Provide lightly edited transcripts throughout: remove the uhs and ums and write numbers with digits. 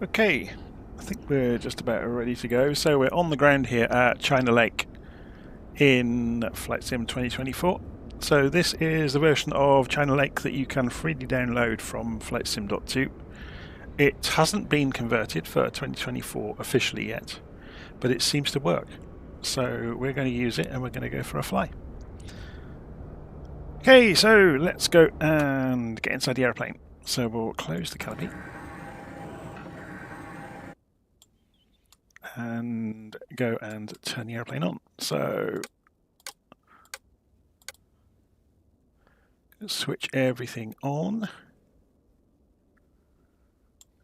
Okay, I think we're just about ready to go. So we're on the ground here at China Lake in Flight Sim 2024. So this is the version of China Lake that you can freely download from FlightSim.2. It hasn't been converted for 2024 officially yet, but it seems to work. So we're going to use it and we're going to go for a fly. Okay, so let's go and get inside the airplane. So we'll close the canopy. And go and turn the airplane on. So switch everything on.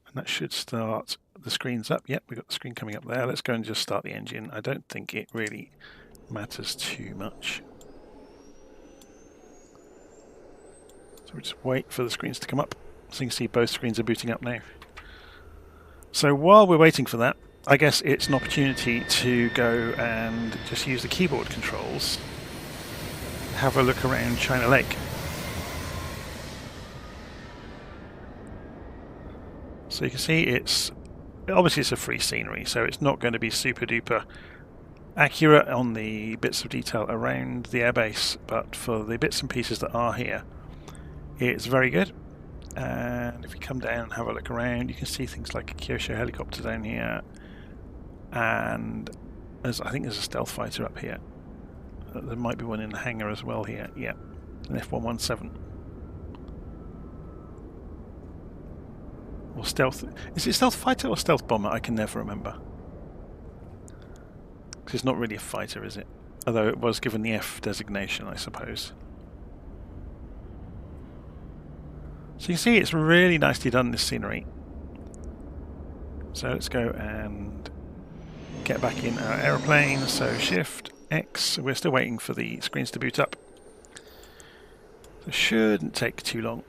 And that should start the screens up. Yep, we've got the screen coming up there. Let's go and just start the engine. I don't think it really matters too much. So we just wait for the screens to come up. So you can see both screens are booting up now. So while we're waiting for that, I guess it's an opportunity to go and just use the keyboard controls, have a look around China Lake. So you can see it's a free scenery, so it's not going to be super duper accurate on the bits of detail around the airbase, but for the bits and pieces that are here, it's very good. And if you come down and have a look around, you can see things like a Kyosho helicopter down here. And I think there's a stealth fighter up here. There might be one in the hangar as well here. Yeah, an F-117. Or stealth. Is it stealth fighter or stealth bomber? I can never remember. Because it's not really a fighter, is it? Although it was given the F designation, I suppose. So you can see it's really nicely done, this scenery. So let's go and get back in our aeroplane. So Shift X. We're still waiting for the screens to boot up. So it shouldn't take too long.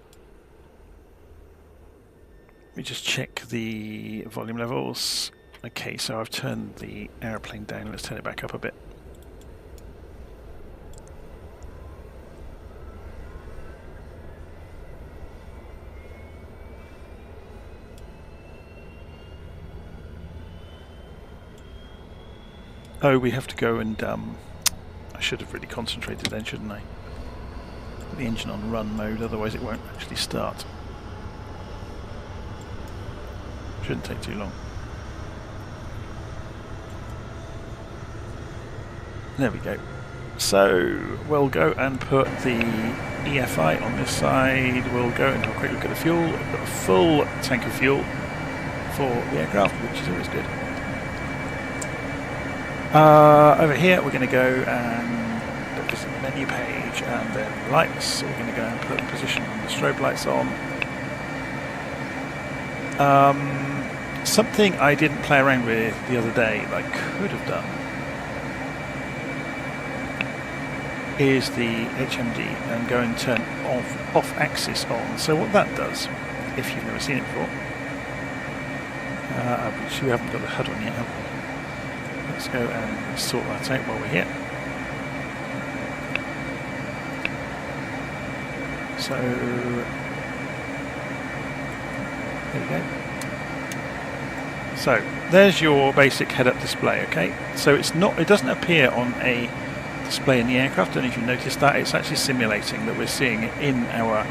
Let me just check the volume levels. Okay, so I've turned the aeroplane down. Let's turn it back up a bit. Oh, we have to go and I should have really concentrated then, shouldn't I? Put the engine on run mode, otherwise it won't actually start. Shouldn't take too long. There we go. So we'll go and put the EFI on this side. We'll go and have a quick look at the fuel. I've got a full tank of fuel for the aircraft, which is always good. Over here we're going to go and visit the menu page and then lights. So we're going to go and put position on the strobe lights on. Something I didn't play around with the other day that I could have done is the HMD and go and turn off axis on. So what that does, if you've never seen it before, which we haven't got the HUD on yet, have we? Let's go and sort that out while we're here. So there we go. So there's your basic head-up display. Okay, so it doesn't appear on a display in the aircraft. I don't know if you noticed that. It's actually simulating that we're seeing it in our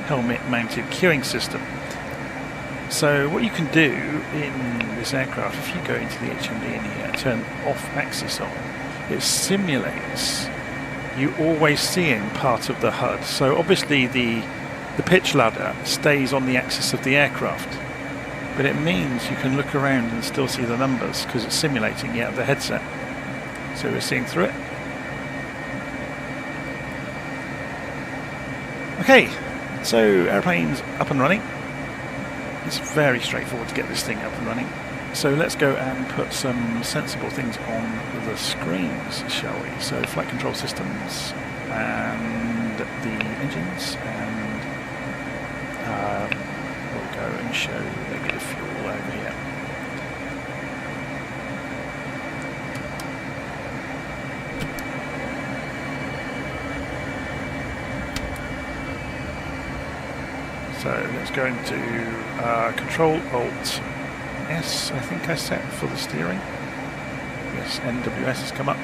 helmet-mounted queuing system. So what you can do in this aircraft, if you go into the HMD in here, turn off axis on, it simulates you always seeing part of the HUD. So obviously the pitch ladder stays on the axis of the aircraft, but it means you can look around and still see the numbers because it's simulating the headset. So we're seeing through it. Okay, so airplane's up and running. It's very straightforward to get this thing up and running. So let's go and put some sensible things on the screens, shall we? So flight control systems and the engines, and we'll go and show negative fuel over here. So let's go into Control Alt S, I think I set for the steering. Yes, NWS has come up.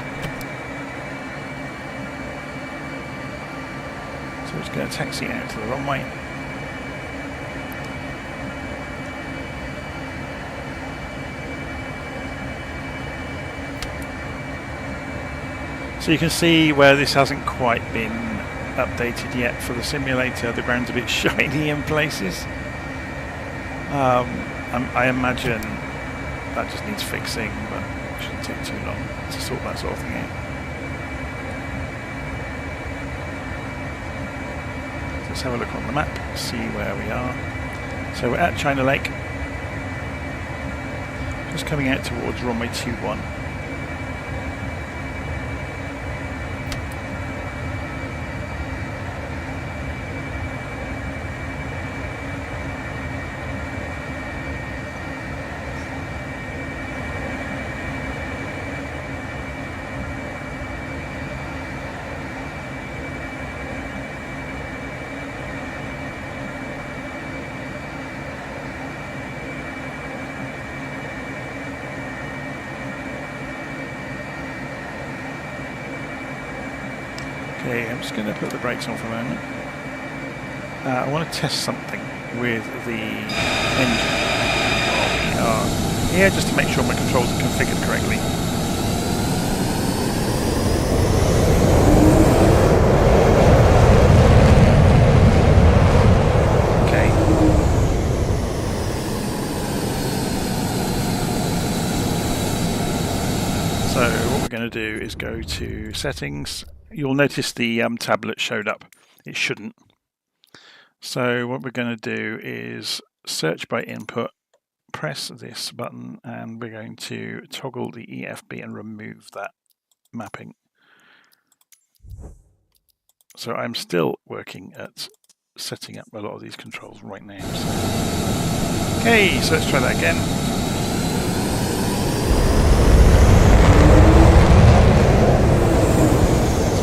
So it's going to taxi out to the runway. So you can see where this hasn't quite been updated yet for the simulator. The ground's a bit shiny in places. I imagine that just needs fixing, but it shouldn't take too long to sort that sort of thing out. Let's have a look on the map, see where we are. So we're at China Lake, just coming out towards runway 21. Okay, I'm just going to put the brakes on for a moment. I want to test something with the engine while we are here, just to make sure my controls are configured correctly. Okay. So what we're going to do is go to settings. You'll notice the tablet showed up. It shouldn't. So what we're going to do is search by input, press this button, and we're going to toggle the EFB and remove that mapping. So I'm still working at setting up a lot of these controls right now. Okay, so let's try that again.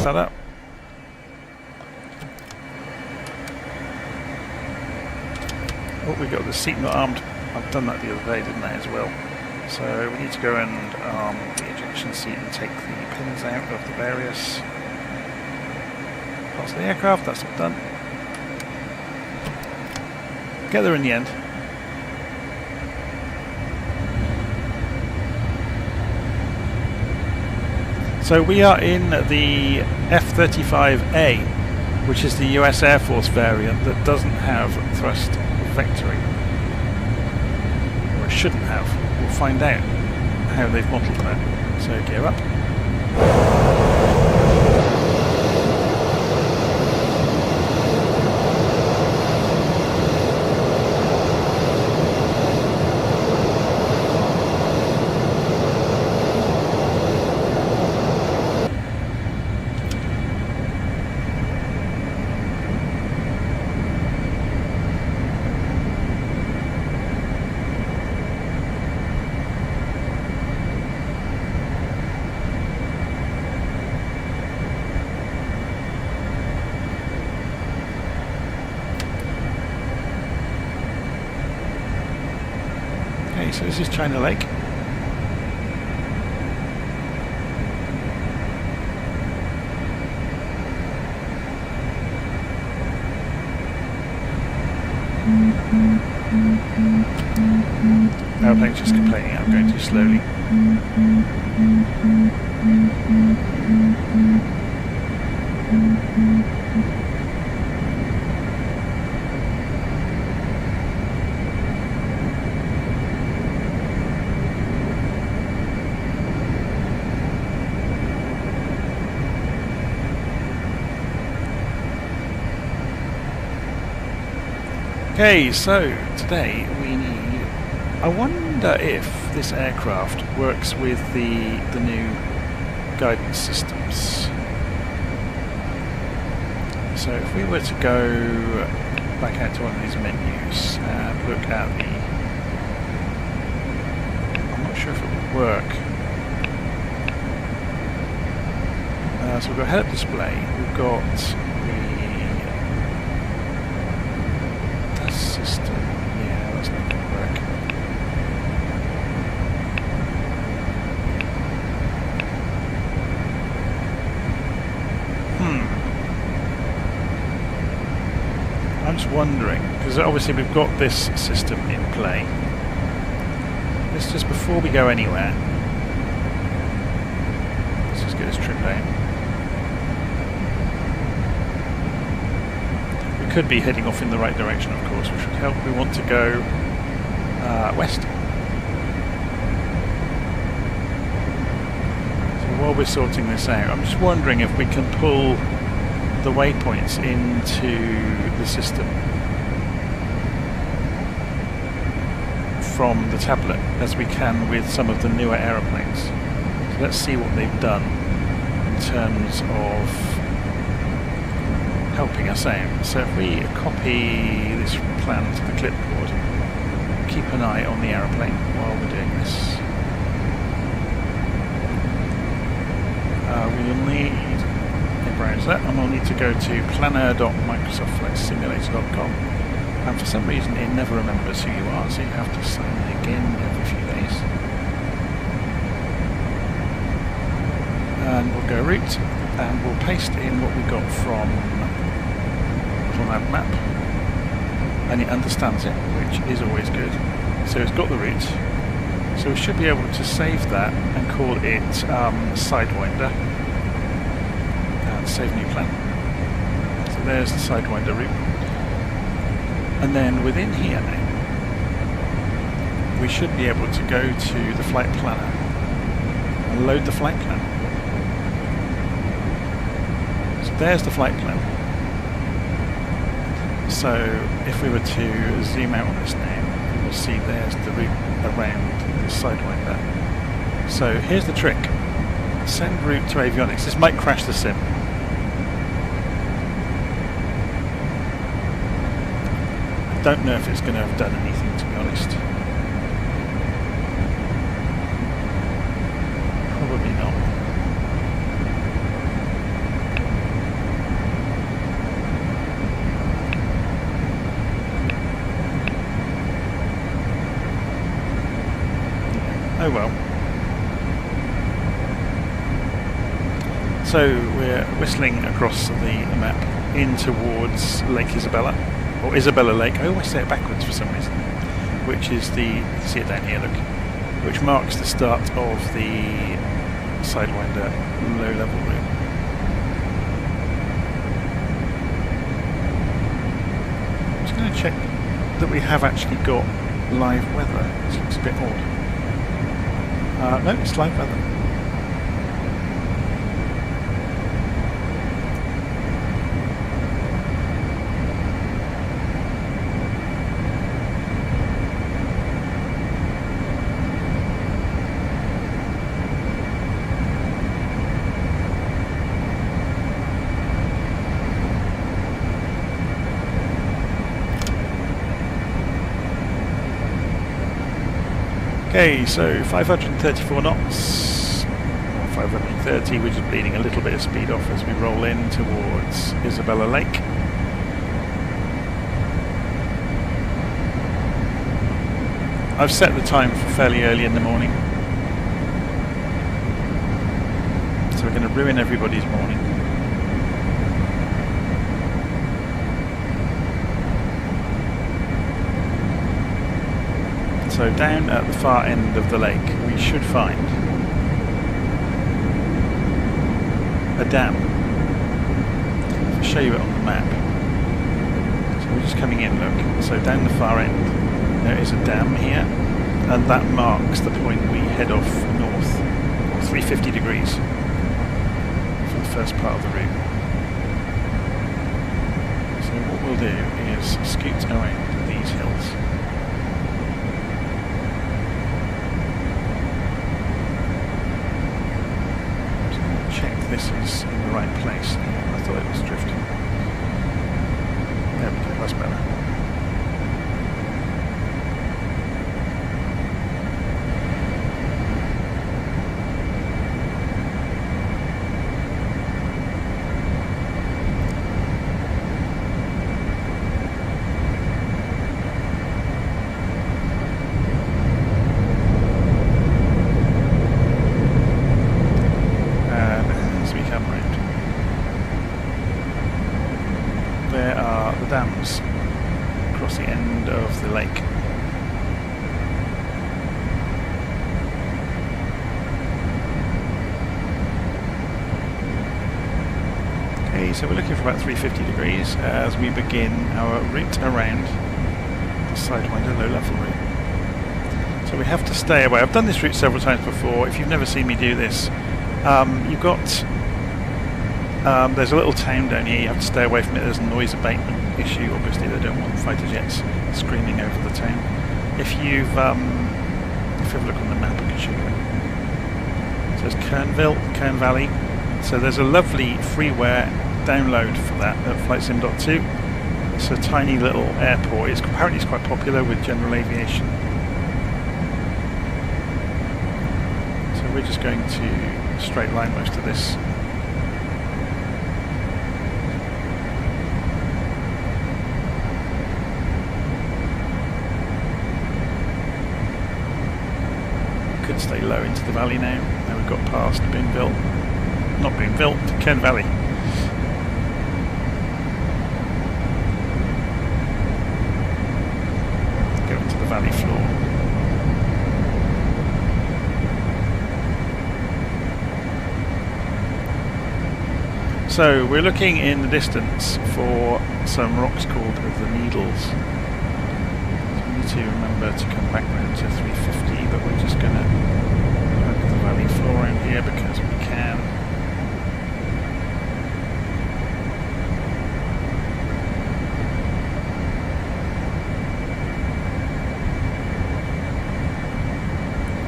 Better. Oh, we got the seat not armed. I've done that the other day, didn't I, as well? So we need to go and arm the ejection seat and take the pins out of the various parts of the aircraft. That's all done. Get there in the end. So we are in the F35A, which is the US Air Force variant that doesn't have thrust vectoring. Or it shouldn't have. We'll find out how they've modelled that. So gear up. So this is China Lake. Airplane's just complaining I'm going too slowly. Okay, so today we need... I wonder if this aircraft works with the new guidance systems. So if we were to go back out to one of these menus and look at the... I'm not sure if it would work. So we've got head-up display, we've got the system, yeah, that's not going to work. I'm just wondering, because obviously we've got this system in play. Let's just, before we go anywhere, let's just get this trip down. We could be heading off in the right direction, of course, which would help. We want to go west. So while we're sorting this out, I'm just wondering if we can pull the waypoints into the system from the tablet as we can with some of the newer aeroplanes. So let's see what they've done in terms of helping us out. So if we copy this plan to the clipboard, keep an eye on the aeroplane while we're doing this. We'll need a browser, and we'll need to go to planner.microsoftflightsimulator.com. And for some reason it never remembers who you are, so you have to sign in again every few days. And we'll go route, and we'll paste in what we got from LittleNavMap, and it understands it, which is always good. So it's got the route, so we should be able to save that and call it Sidewinder, and save new plan. So there's the Sidewinder route. And then within here now, we should be able to go to the flight planner and load the flight plan. So there's the flight plan. So if we were to zoom out on this now, we will see there's the route around the Sidewinder. So here's the trick. Send route to Avionics. This might crash the sim. Don't know if it's going to have done anything, to be honest. Probably not. Oh well. So we're whistling across the map in towards Lake Isabella. Or Isabella Lake, I always say it backwards for some reason, which is the, you can see it down here, look, which marks the start of the Sidewinder Low Level route. I'm just going to check that we have actually got live weather. This looks a bit odd. No, it's live weather. Okay, so 534 knots, or 530, we're just bleeding a little bit of speed off as we roll in towards Isabella Lake. I've set the time for fairly early in the morning, so we're going to ruin everybody's morning. So down at the far end of the lake we should find a dam. I'll show you it on the map. So we're just coming in, look. So down the far end there is a dam here, and that marks the point we head off north, 350 degrees for the first part of the route. So what we'll do is scoot around these hills. This is in the right place. I thought it was drifting. There we go, that's better. There are the dams across the end of the lake. Okay, so we're looking for about 350 degrees as we begin our route around the Sidewinder Low Level route. So we have to stay away. I've done this route several times before. If you've never seen me do this, you've got there's a little town down here. You have to stay away from it. There's a noise abatement issue. Obviously, they don't want fighter jets screaming over the town. If you have a look on the map, I can show you. So there's Kern Valley. So there's a lovely freeware download for that at FlightSim.2. It's a tiny little airport. Apparently it's quite popular with general aviation. So we're just going to straight line most of this. Could stay low into the valley now. Now we've got past Boonville. Not Boonville, Kern Valley. Go into the valley floor. So we're looking in the distance for some rocks called the Needles. So we need to remember to come back round to 350, but we're just going to look at the valley floor around here because we can.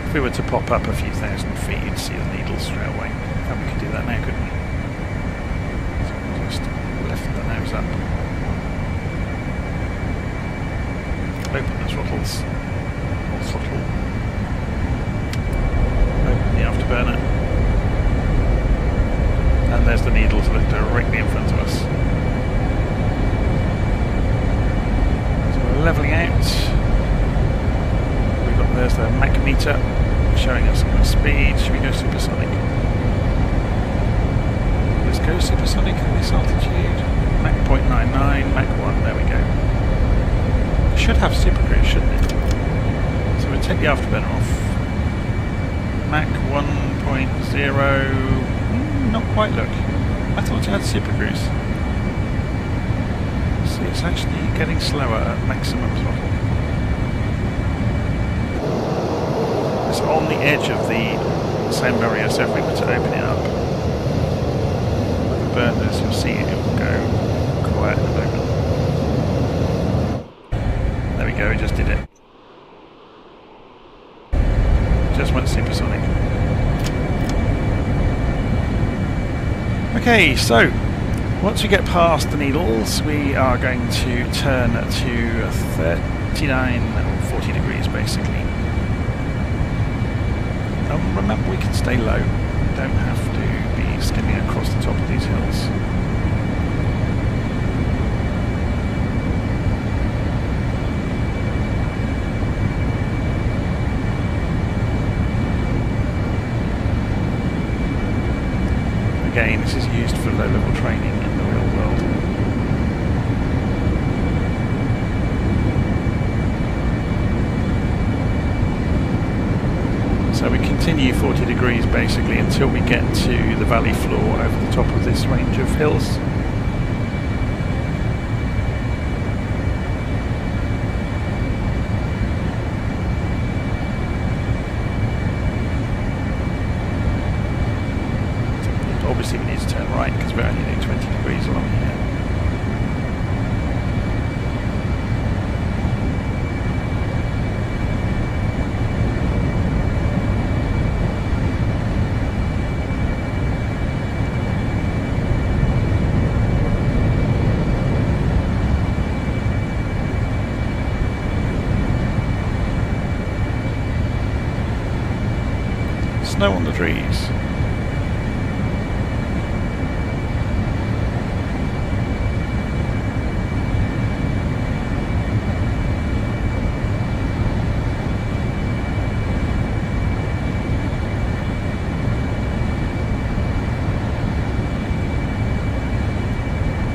If we were to pop up a few thousand feet, you'd see the Needles straight away. And we could do that now, couldn't we? So we'll just lift the nose up. Open the throttles. Or throttle. Open the afterburner. And there's the Needles directly in front of us. So we're levelling out. There's the Mach meter showing us our speed. Should we go supersonic? Let's go supersonic at this altitude. Mach 0.99, Mach 1, there we go. It should have supercruise, shouldn't it? So we'll take the afterburner off. Mach 1.0, not quite, look. I thought it had supercruise. See, it's actually getting slower at maximum throttle. It's on the edge of the sound barrier, so if we were to open it up with the burners, you'll see it will go quiet in a moment. There we go, it just did it. Just went supersonic. Okay, so once we get past the Needles, we are going to turn to 39 or 40 degrees basically. Remember, we can stay low. We don't have to be skimming across the top of these hills. Again, this is used for low-level training in the real world. So we continue 40 degrees basically until we get to the valley floor over the top of this range of hills. Obviously we need to turn right because we're only doing 20 degrees along here. Snow on the trees.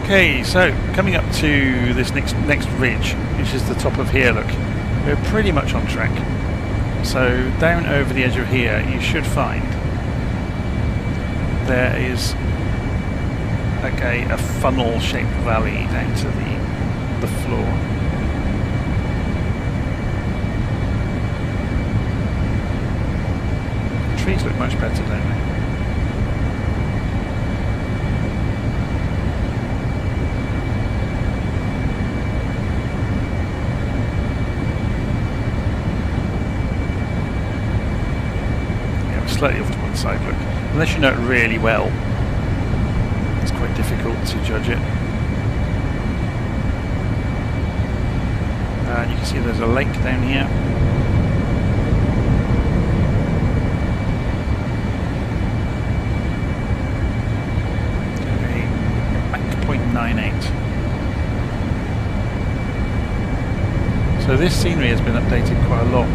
Okay, so coming up to this next ridge, which is the top of here, look, we're pretty much on track. So down over the edge of here, you should find there is a funnel-shaped valley down to the floor. The trees look much better, don't they? Slightly off to one side, look. Unless you know it really well, it's quite difficult to judge it. And you can see there's a lake down here. Mach 0.98. So this scenery has been updated quite a lot.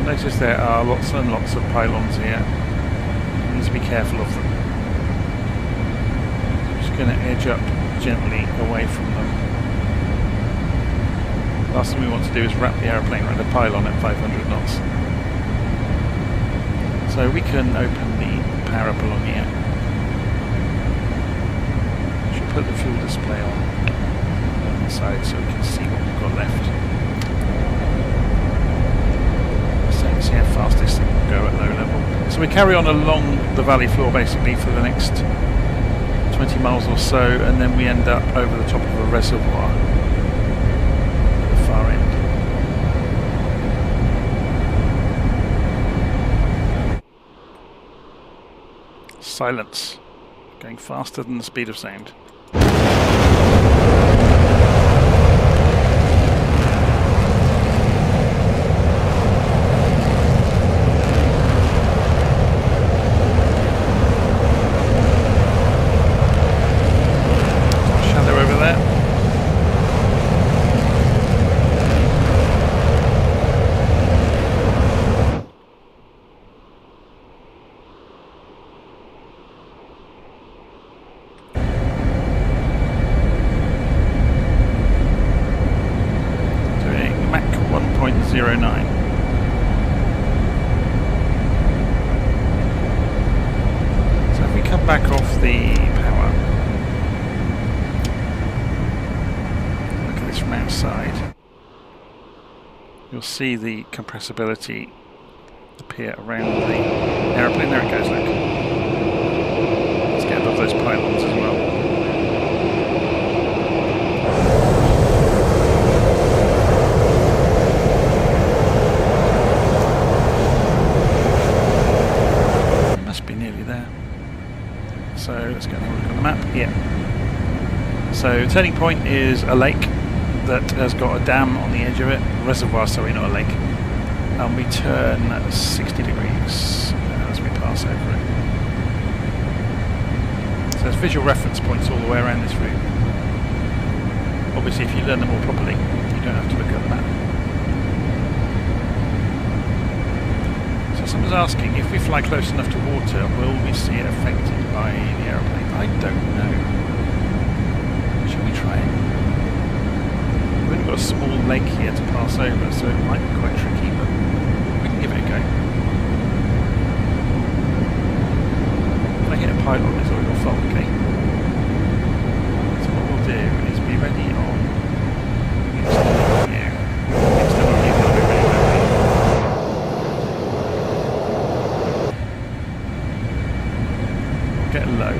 Notice there are lots and lots of pylons here. You need to be careful of them. I'm just going to edge up gently away from them. Last thing we want to do is wrap the aeroplane around a pylon at 500 knots. So we can open the power up along here. Should put the fuel display on the side so we can see what we've got left. See how fast this thing will go at low level. So we carry on along the valley floor basically for the next 20 miles or so, and then we end up over the top of a reservoir at the far end. Silence. Going faster than the speed of sound. Back off the power. Look at this from outside. You'll see the compressibility appear around the aeroplane. There it goes, look. Let's get above those pylons as well. So let's get a look on the map. Yeah. So turning point is a lake that has got a dam on the edge of it. Reservoir, sorry, not a lake. And we turn 60 degrees as we pass over it. So there's visual reference points all the way around this route. Obviously, if you learn them all properly, you don't have to look at the map. So someone's asking, if we fly close enough to water, will we see it affected by the aeroplane? I don't know. Shall we try it? We've only got a small lake here to pass over, so it might be quite tricky, but we can give it a go. If I hit a pylon, it's all your fault, okay? So what we'll do is be ready on next time you. Next time you will be ready. Get low.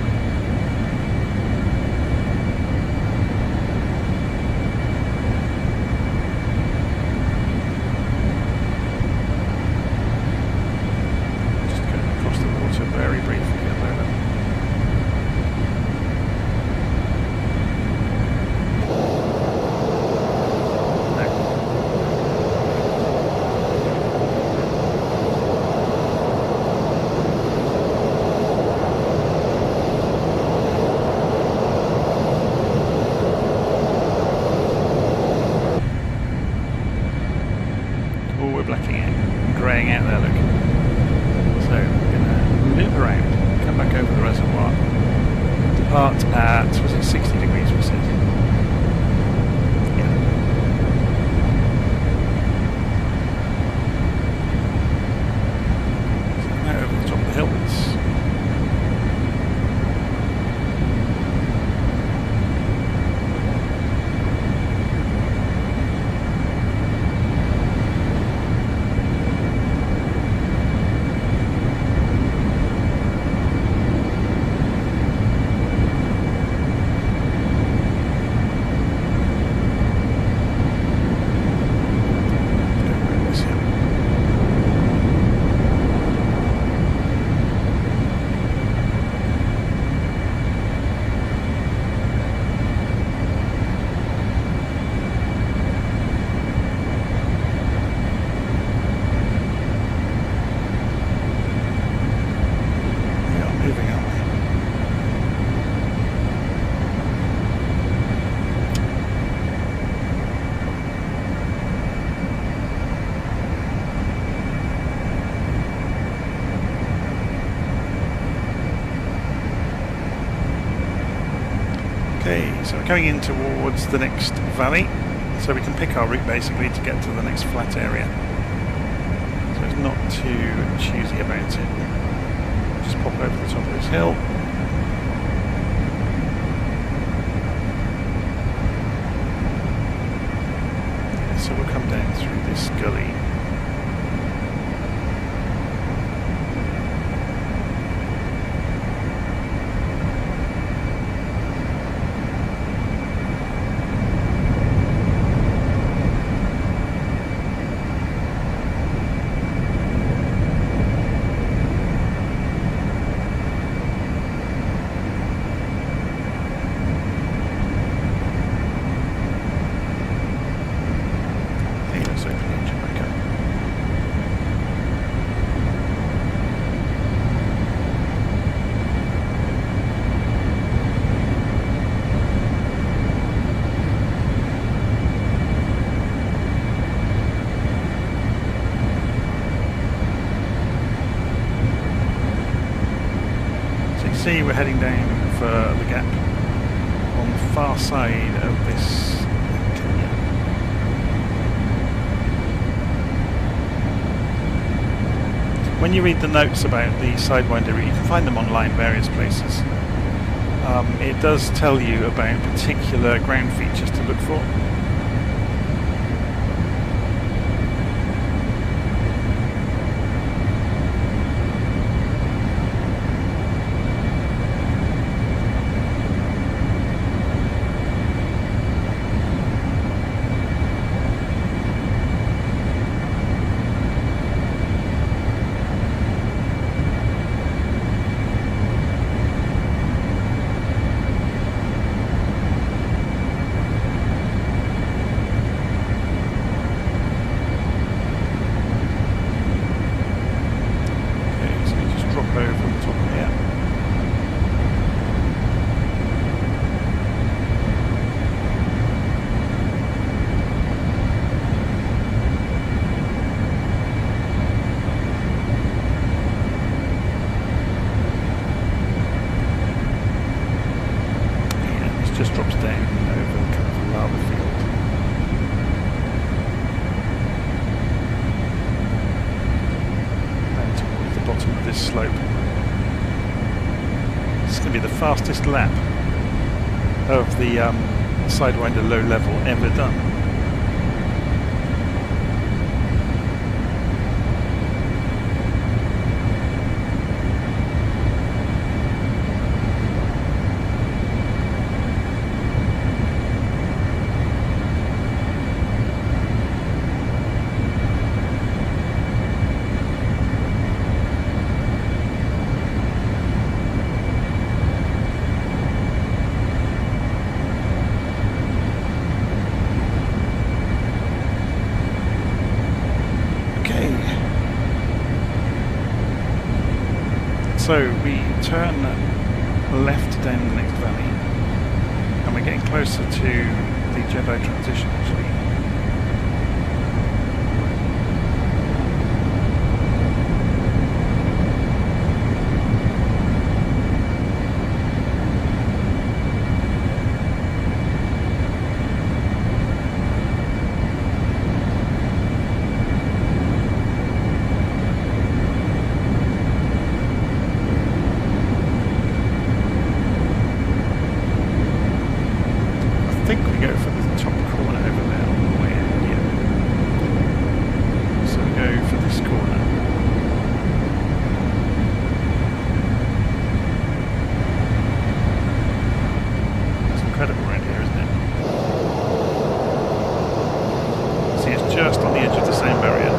Just going across the water very briefly at low level. depart at, was it 60 degrees we said? Yeah. So now over the top of the hills. Okay, so we're coming in towards the next valley, so we can pick our route basically to get to the next flat area. So it's not too choosy about it. Just pop over the top of this hill. So we'll come down through this gully. See, we're heading down for the gap on the far side of this canyon. When you read the notes about the Sidewinder route, you can find them online various places. It does tell you about particular ground features to look for. Just drops down over kind of a lava field. Down towards the bottom of this slope. This is going to be the fastest lap of the Sidewinder Low Level ever done. So we turn left down the next valley, and we're getting closer to the Jedi Transition actually. go for the top corner over there on the way in. Yeah. So we go for this corner. It's incredible around here, isn't it? See, it's just on the edge of the same barrier.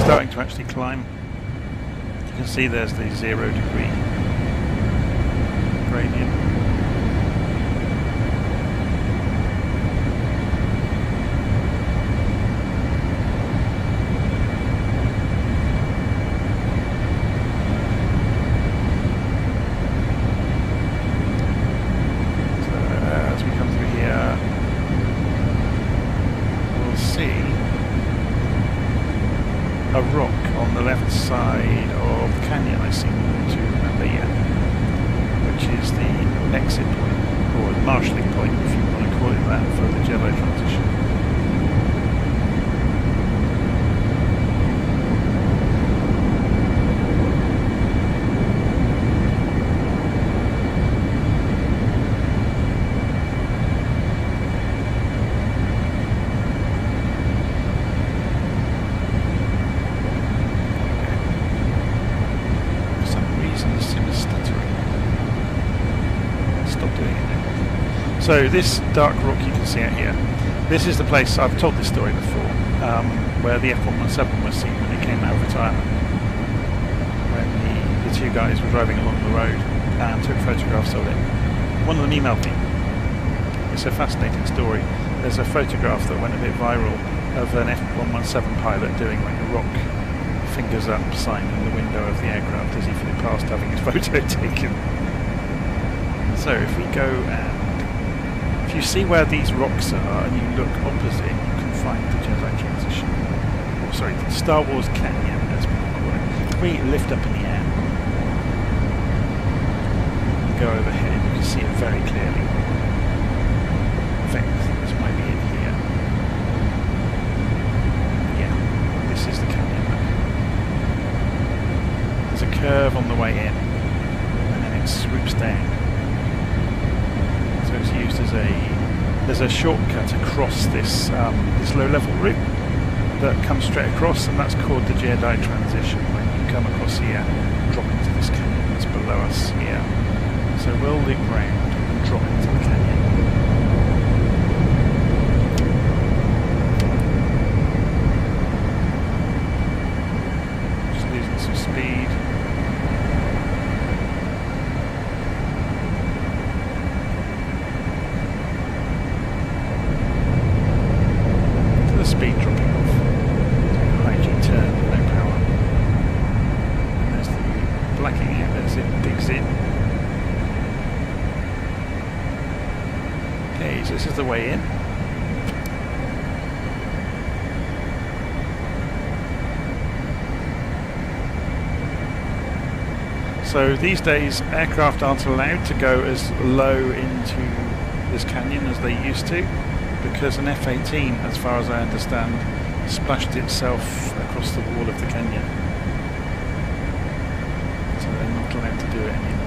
Starting to actually climb. You can see there's the 0 degree gradient. So as we come through here, we'll see a rock on the left side of the canyon, I seem to remember, yeah, which is the exit point, or the marshalling point, if you want to call it that, for the Jedi Transition. So this dark rock you can see out here, this is the place, I've told this story before, where the F117 was seen when it came out of retirement. When the two guys were driving along the road and took photographs of it. One of them emailed me. It's a fascinating story. There's a photograph that went a bit viral of an F117 pilot doing like a rock fingers up sign in the window of the aircraft as he flew past having his photo taken. So if we go and if you see where these rocks are and you look opposite, you can find the Jedi Transition. Oh, sorry, the Star Wars Canyon, as we call it. If we lift up in the air and go overhead, you can see it very clearly. In fact, this might be it here. Yeah, this is the canyon. There's a curve on the way in, and then it swoops down. It's used as there's a shortcut across this this low-level route that comes straight across, and that's called the Jedi Transition. When you come across here, drop into this canyon that's below us here. So we'll loop round and drop into the canyon. Just losing some speed. Speed dropping off. High G turn, no power. And there's the blacking out, there's it, digs in. Okay, so this is the way in. So these days aircraft aren't allowed to go as low into this canyon as they used to, because an F-18, as far as I understand, splashed itself across the wall of the canyon. So they're not allowed to do it anymore.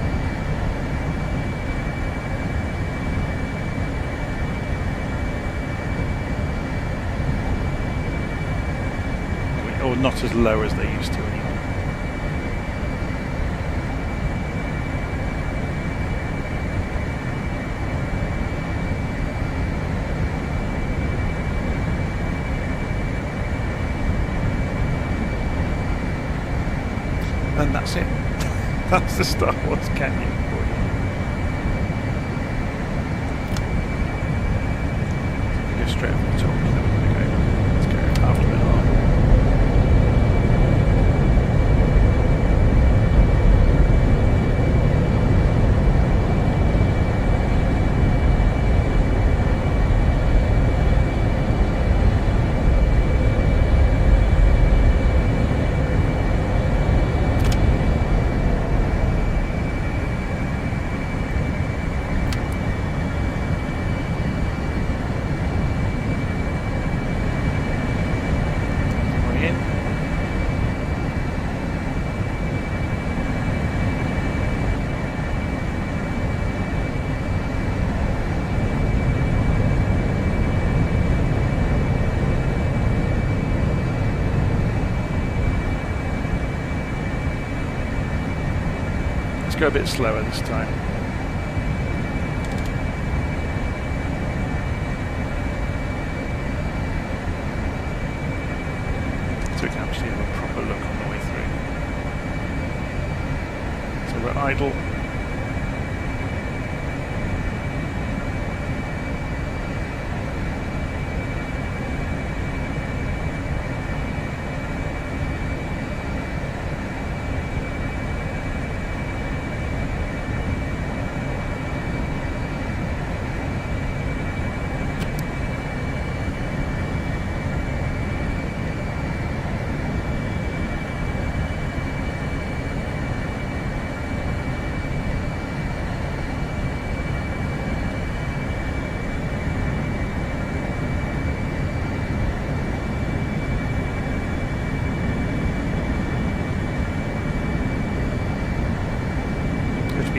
Or not as low as they used to anymore. And that's it. That's the Star Wars Canyon for you. So we go straight up the top, and then we're going to go. Let's go after it on. go a bit slower this time. So we can actually have a proper look on the way through. So we're idle.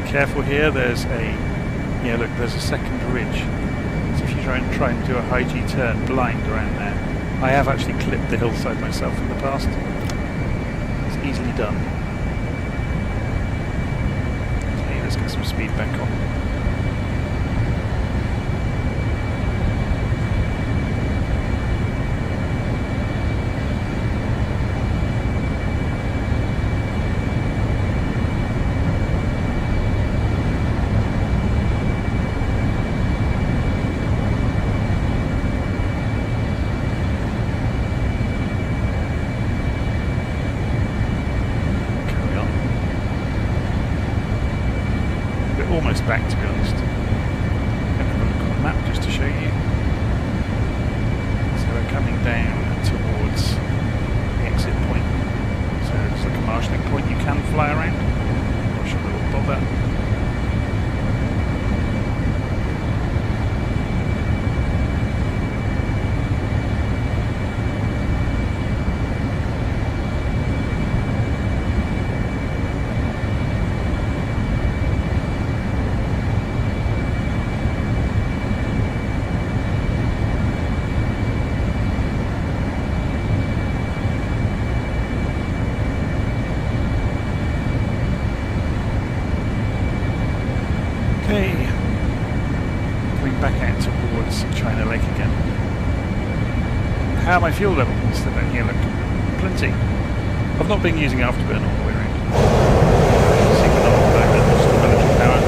Careful here, there's there's a second ridge. So if you try and do a high G turn blind around there, I have actually clipped the hillside myself in the past. It's easily done. Okay, let's get some speed back on. Almost back, to be honest. I'm going to have a look on the map just to show you. So we're coming down towards the exit point. So it's like a marshalling point you can fly around. Not sure that will bother. Okay, coming back out towards China Lake again. How are my fuel levels? They're down here, look. Plenty. I've not been using afterburn all the way around. See, we're not just the military power.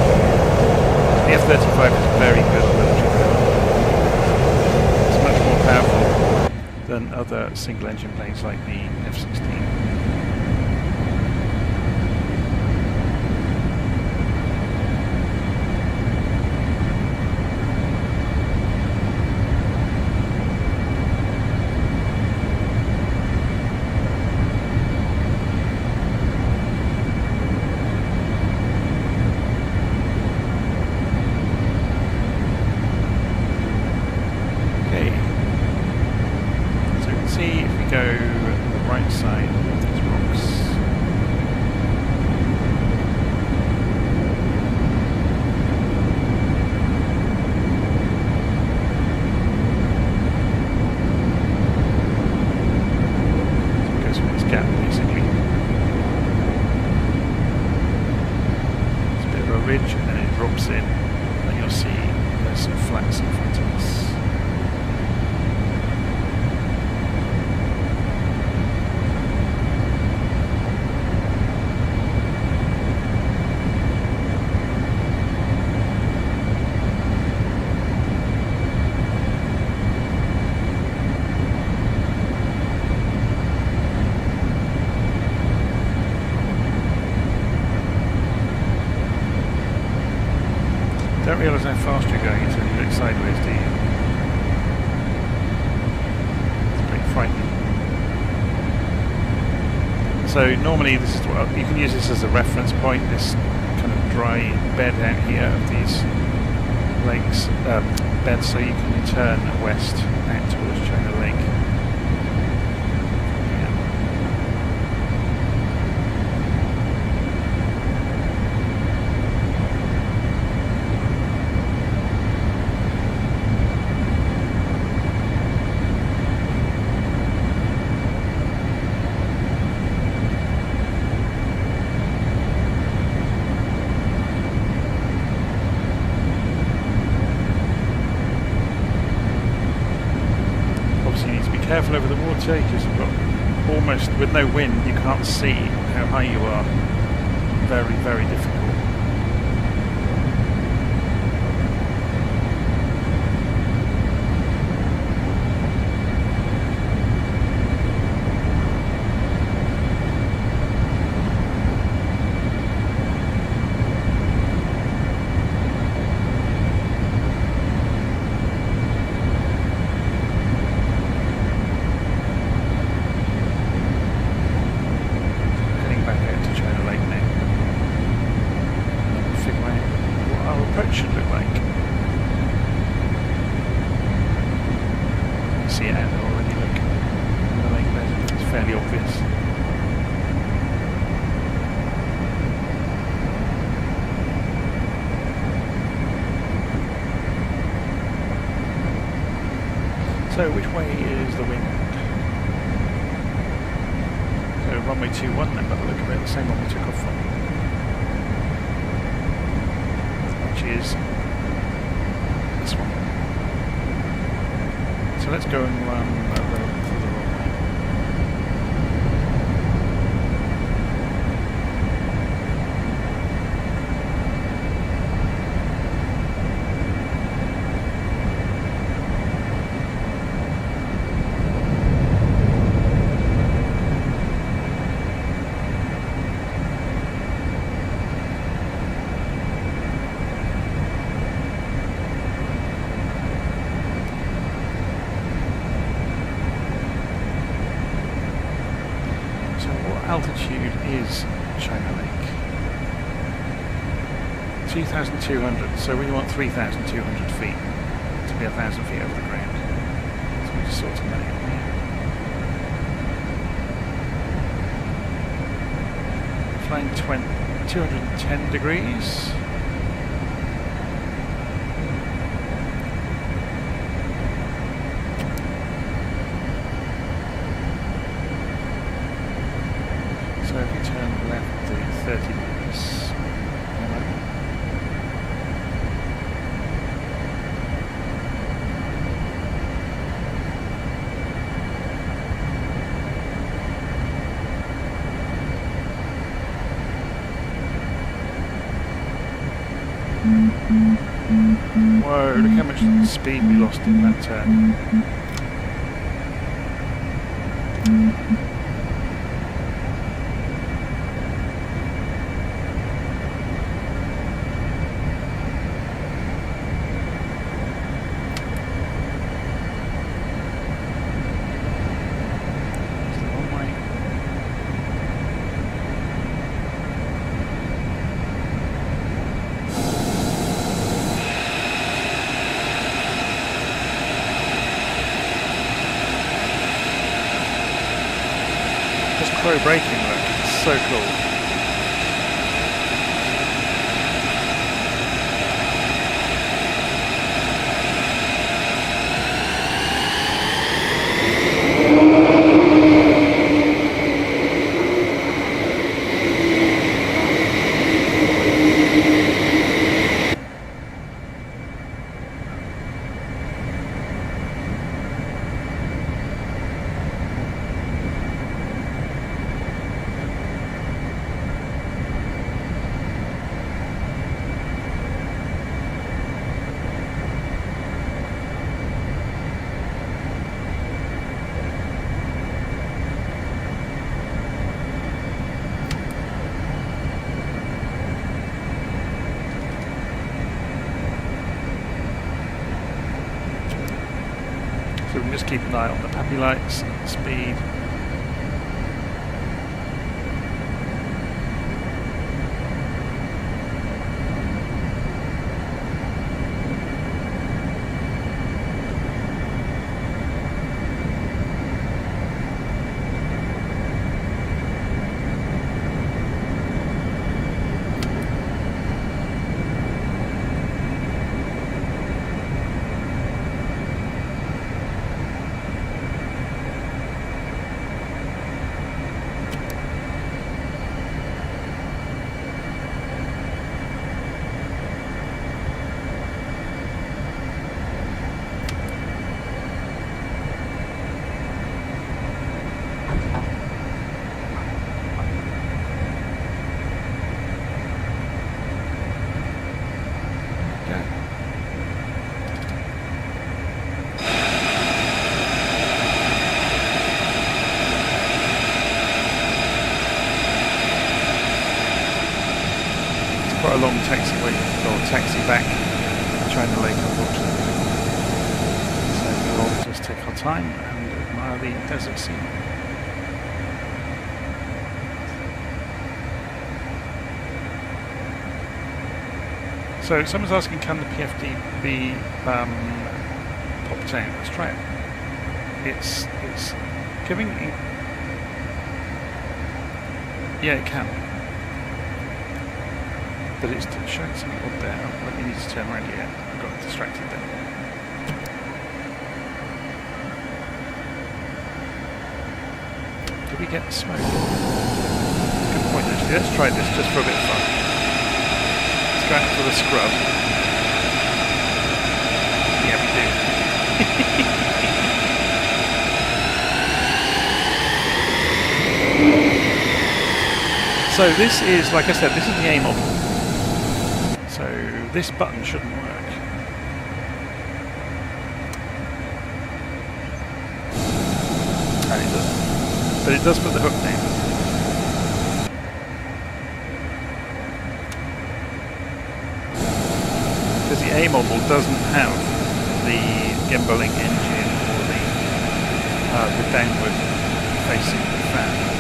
The F35 is very good military power. It's much more powerful than other single engine planes like the F-16. Don't realise how fast you're going until you look sideways, do you? It's pretty frightening. So normally this is what you can use this as a reference point, this kind of dry bed out here of these lakes, beds, so you can turn west out towards China Lake. too, because you've got almost, with no wind, you can't see how high you are. Very, very difficult. So which way is the wind? So runway 21 then, by the look of it, the same one we took off from. Which is this one. So let's go and run through the runway. Altitude is China Lake. 2,200, so we want 3,200 feet to be 1,000 feet over the ground. So we're just sorting that out here. Flying 210 degrees. So if you turn left to 30 degrees. Whoa, look how much speed we lost in that turn. Pro braking look, it's so cool. So we can just keep an eye on the PAPI lights and the speed. quite a long taxiway or taxi back to China Lake, unfortunately. So we'll just take our time and admire the desert scene. So someone's asking, can the PFD be popped out? Let's try it. It's giving. Yeah, it can. But it's showing something odd there. Oh, let me need to turn around here. I got distracted there. Did we get the smoke? Good point actually. Let's try this just for a bit of fun. Let's go out to the scrub. Yeah, we do. So this is, like I said, this is the A model. So this button shouldn't work. And it doesn't. But it does put the hook down. Because the A model doesn't have the gimbaling engine or the downward facing fan.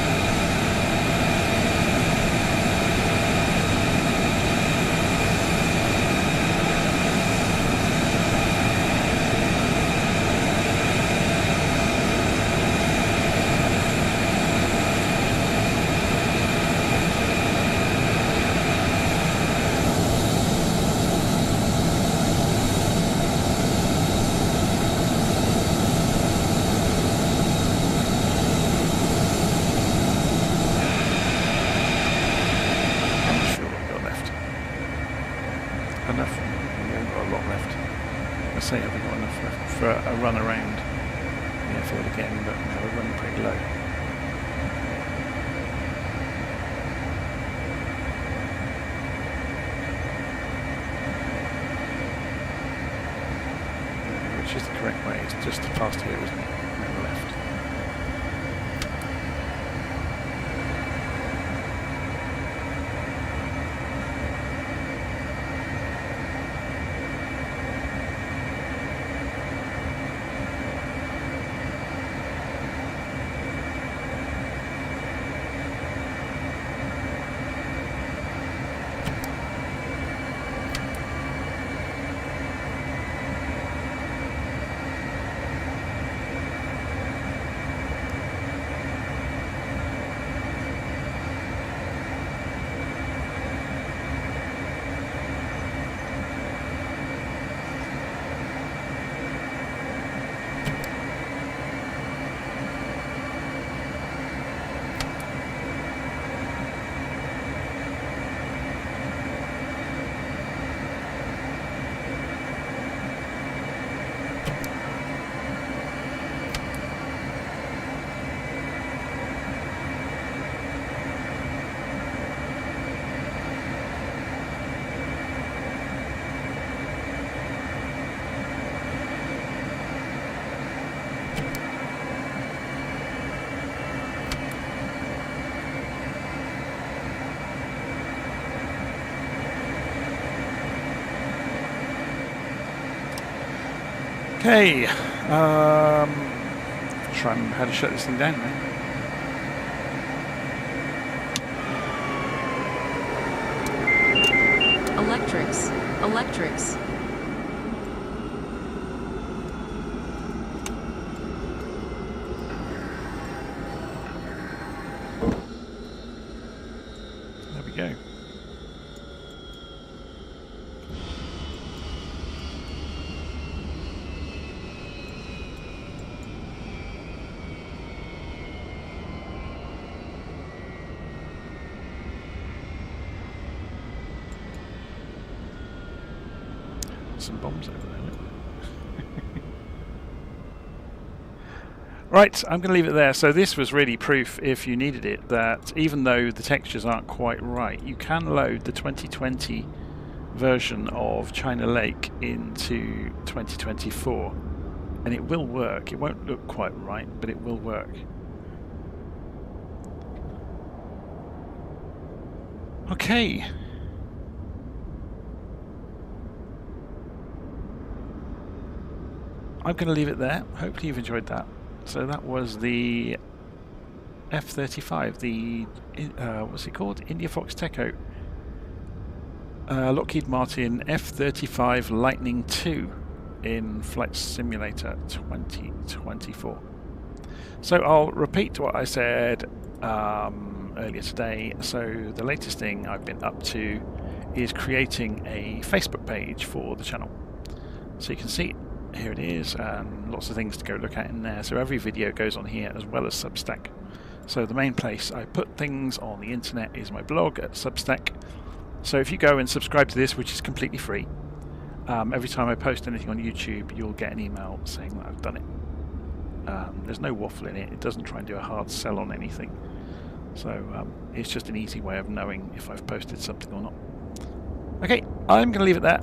A run around the airfield again, but no, we're running pretty low. Which is the correct way? It's just past here, isn't it? On the left. Okay, try and remember how to shut this thing down now. Electrics. There we go. Some bombs over there. Right, I'm going to leave it there. So this was really proof, if you needed it, that even though the textures aren't quite right, you can load the 2020 version of China Lake into 2024 and it will work. It won't look quite right, but it will work. Okay. I'm going to leave it there. Hopefully you've enjoyed that. So that was the F35, the what's it called? IndiaFoxtEcho. Lockheed Martin F35 Lightning II in Flight Simulator 2024. So I'll repeat what I said earlier today. So the latest thing I've been up to is creating a Facebook page for the channel. So you can see it. Here it is, and lots of things to go look at in there. So every video goes on here as well as Substack. So the main place I put things on the internet is my blog at Substack. So if you go and subscribe to this, which is completely free, every time I post anything on YouTube, you'll get an email saying that I've done it. There's no waffle in it. It doesn't try and do a hard sell on anything. So it's just an easy way of knowing if I've posted something or not. Okay, I'm going to leave it there,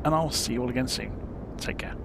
and I'll see you all again soon. Take care.